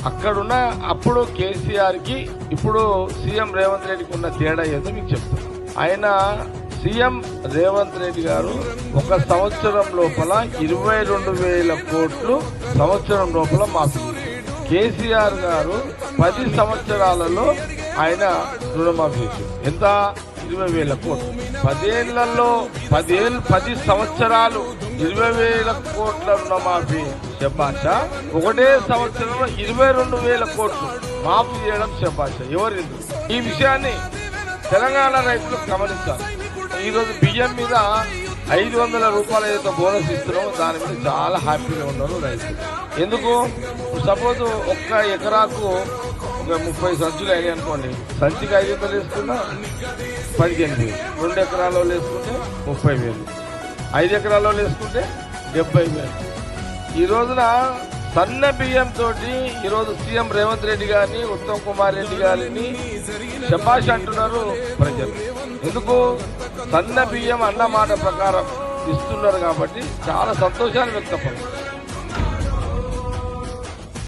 అక్కడున్న అప్పుడు కేసీఆర్కి ఇప్పుడు సీఎం రేవంత్ రెడ్డికి ఉన్న తేడా ఏదో మీకు చెప్తాను. ఆయన సీఎం రేవంత్ రెడ్డి గారు ఒక సంవత్సరం లోపల 22,000 కోట్లు సంవత్సరం లోపల మాఫీ. కేసీఆర్ గారు 10 సంవత్సరాలలో ఆయన రుణమాఫీ చేశారు. ఎంత? 20,000 కోట్లు. 10 సంవత్సరాలు 20,000 కోట్ల రుణమాఫీ శభాష. ఒకటే సంవత్సరంలో 22,000 కోట్లు మాఫీ చేయడం శభాష. ఎవరి ఈ విషయాన్ని తెలంగాణ రైతులు గమనించాలి. ఈరోజు బియ్యం మీద 500 రూపాయలు ఏదైతే బోనస్ ఇస్తున్నామో దాని మీద చాలా హ్యాపీగా ఉన్నారు రైతులు. ఎందుకు? సపోజ్ ఒక్క ఎకరాకు ఒక 30 సంచులు అయినాయి అనుకోండి, సంచికి 500 వేసుకున్నా 15,000, 2 ఎకరాల్లో వేసుకుంటే 30,000, 5 ఎకరాల్లో వేసుకుంటే 70,000. ఈ రోజున సన్న బియ్యంతో ఈరోజు సీఎం రేవంత్ రెడ్డి గారిని, ఉత్తమ్ కుమార్ రెడ్డి గారిని శభాష్ అంటున్నారు ప్రజలు. ఎందుకు? సన్న బియ్యం అన్న మాట ప్రకారం ఇస్తున్నారు కాబట్టి చాలా సంతోషాన్ని వ్యక్తపడుతుంది.